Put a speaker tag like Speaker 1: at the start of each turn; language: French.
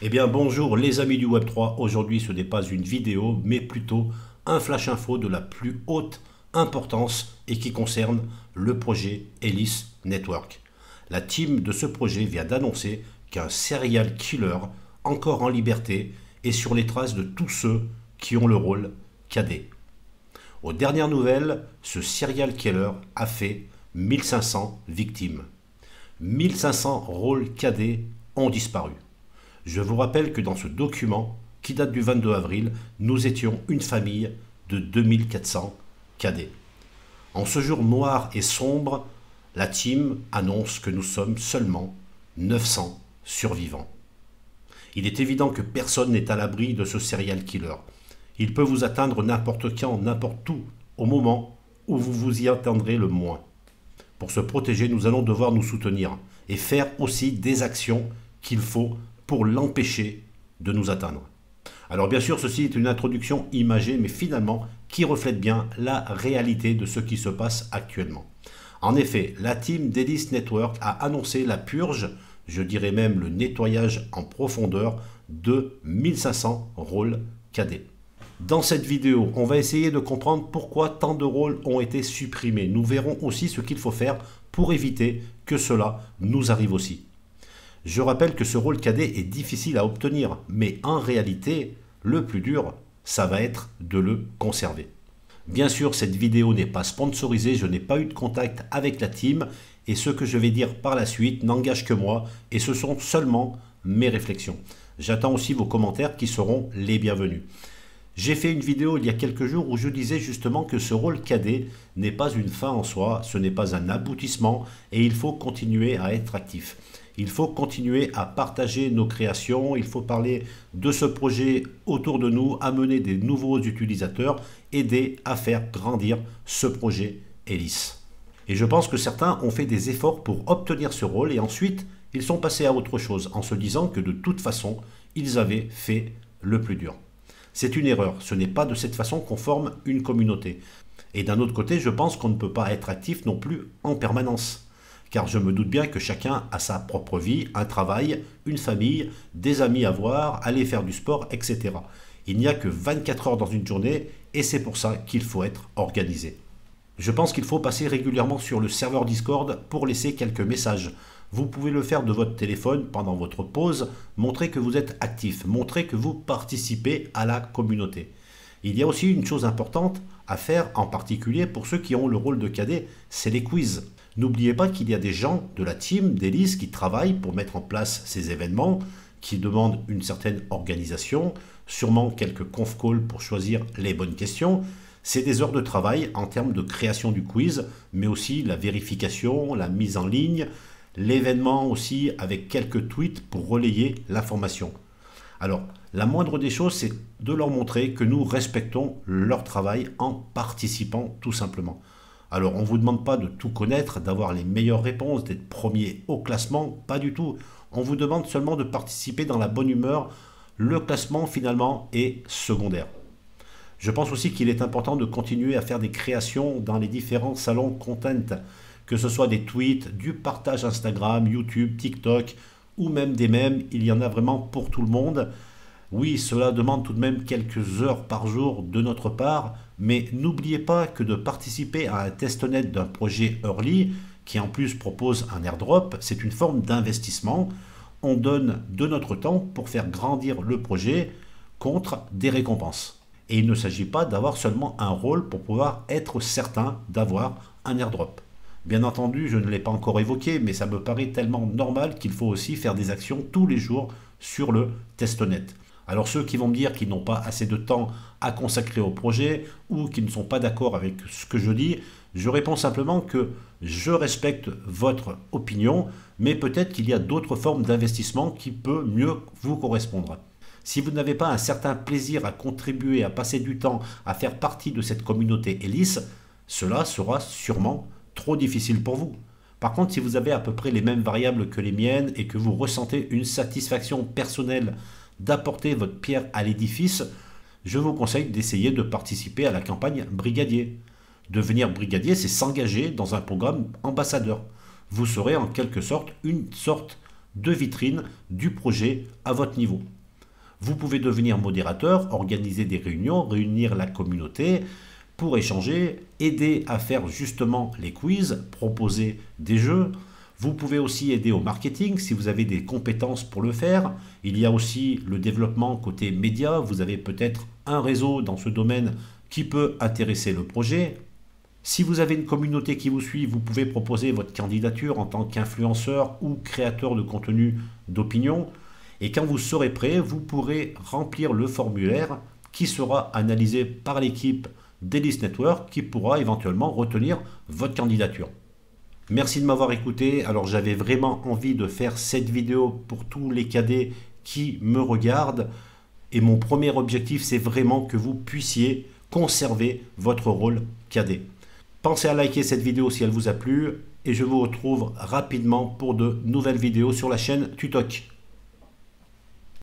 Speaker 1: Eh bien bonjour les amis du Web3, aujourd'hui ce n'est pas une vidéo mais plutôt un flash info de la plus haute importance et qui concerne le projet Ellis Network. La team de ce projet vient d'annoncer qu'un serial killer encore en liberté est sur les traces de tous ceux qui ont le rôle cadet. Aux dernières nouvelles, ce serial killer a fait 1500 victimes. 1500 rôles cadets ont disparu. Je vous rappelle que dans ce document, qui date du 22 avril, nous étions une famille de 2400 cadets. En ce jour noir et sombre, la team annonce que nous sommes seulement 900 survivants. Il est évident que personne n'est à l'abri de ce serial killer. Il peut vous atteindre n'importe quand, n'importe où, au moment où vous vous y attendrez le moins. Pour se protéger, nous allons devoir nous soutenir et faire aussi des actions qu'il faut pour l'empêcher de nous atteindre. Alors bien sûr, ceci est une introduction imagée, mais finalement qui reflète bien la réalité de ce qui se passe actuellement. En effet, la team d'Ellis Network a annoncé la purge, je dirais même le nettoyage en profondeur de 1500 rôles cadets. Dans cette vidéo, on va essayer de comprendre pourquoi tant de rôles ont été supprimés. Nous verrons aussi ce qu'il faut faire pour éviter que cela nous arrive aussi. Je rappelle que ce rôle cadet est difficile à obtenir, mais en réalité, le plus dur, ça va être de le conserver. Bien sûr, cette vidéo n'est pas sponsorisée, je n'ai pas eu de contact avec la team, et ce que je vais dire par la suite n'engage que moi, et ce sont seulement mes réflexions. J'attends aussi vos commentaires qui seront les bienvenus. J'ai fait une vidéo il y a quelques jours où je disais justement que ce rôle cadet n'est pas une fin en soi, ce n'est pas un aboutissement, et il faut continuer à être actif. Il faut continuer à partager nos créations, il faut parler de ce projet autour de nous, amener des nouveaux utilisateurs, aider à faire grandir ce projet Ellis. Et je pense que certains ont fait des efforts pour obtenir ce rôle et ensuite ils sont passés à autre chose en se disant que de toute façon ils avaient fait le plus dur. C'est une erreur, ce n'est pas de cette façon qu'on forme une communauté. Et d'un autre côté, je pense qu'on ne peut pas être actif non plus en permanence. Car je me doute bien que chacun a sa propre vie, un travail, une famille, des amis à voir, aller faire du sport, etc. Il n'y a que 24 heures dans une journée et c'est pour ça qu'il faut être organisé. Je pense qu'il faut passer régulièrement sur le serveur Discord pour laisser quelques messages. Vous pouvez le faire de votre téléphone pendant votre pause, montrer que vous êtes actif, montrer que vous participez à la communauté. Il y a aussi une chose importante à faire, en particulier pour ceux qui ont le rôle de cadet, c'est les quiz. N'oubliez pas qu'il y a des gens de la team d'Ellis qui travaillent pour mettre en place ces événements, qui demandent une certaine organisation, sûrement quelques conf calls pour choisir les bonnes questions. C'est des heures de travail en termes de création du quiz, mais aussi la vérification, la mise en ligne, l'événement aussi avec quelques tweets pour relayer l'information. Alors, la moindre des choses, c'est de leur montrer que nous respectons leur travail en participant tout simplement. Alors, on ne vous demande pas de tout connaître, d'avoir les meilleures réponses, d'être premier au classement, pas du tout. On vous demande seulement de participer dans la bonne humeur. Le classement, finalement, est secondaire. Je pense aussi qu'il est important de continuer à faire des créations dans les différents salons content, que ce soit des tweets, du partage Instagram, YouTube, TikTok, ou même des mèmes, il y en a vraiment pour tout le monde. Oui, cela demande tout de même quelques heures par jour de notre part, mais n'oubliez pas que de participer à un testnet d'un projet early, qui en plus propose un airdrop, c'est une forme d'investissement. On donne de notre temps pour faire grandir le projet contre des récompenses. Et il ne s'agit pas d'avoir seulement un rôle pour pouvoir être certain d'avoir un airdrop. Bien entendu, je ne l'ai pas encore évoqué, mais ça me paraît tellement normal qu'il faut aussi faire des actions tous les jours sur le testnet. Alors ceux qui vont me dire qu'ils n'ont pas assez de temps à consacrer au projet ou qui ne sont pas d'accord avec ce que je dis, je réponds simplement que je respecte votre opinion, mais peut-être qu'il y a d'autres formes d'investissement qui peuvent mieux vous correspondre. Si vous n'avez pas un certain plaisir à contribuer, à passer du temps, à faire partie de cette communauté Ellis, cela sera sûrement trop difficile pour vous. Par contre, si vous avez à peu près les mêmes variables que les miennes et que vous ressentez une satisfaction personnelle d'apporter votre pierre à l'édifice, je vous conseille d'essayer de participer à la campagne Brigadier. Devenir brigadier, c'est s'engager dans un programme ambassadeur. Vous serez en quelque sorte une sorte de vitrine du projet à votre niveau. Vous pouvez devenir modérateur, organiser des réunions, réunir la communauté pour échanger, aider à faire justement les quiz, proposer des jeux. Vous pouvez aussi aider au marketing si vous avez des compétences pour le faire. Il y a aussi le développement côté média. Vous avez peut-être un réseau dans ce domaine qui peut intéresser le projet. Si vous avez une communauté qui vous suit, vous pouvez proposer votre candidature en tant qu'influenceur ou créateur de contenu d'opinion. Et quand vous serez prêt, vous pourrez remplir le formulaire qui sera analysé par l'équipe d'Ellis Network qui pourra éventuellement retenir votre candidature. Merci de m'avoir écouté. Alors j'avais vraiment envie de faire cette vidéo pour tous les cadets qui me regardent. Et mon premier objectif, c'est vraiment que vous puissiez conserver votre rôle cadet. Pensez à liker cette vidéo si elle vous a plu. Et je vous retrouve rapidement pour de nouvelles vidéos sur la chaîne Tutoc.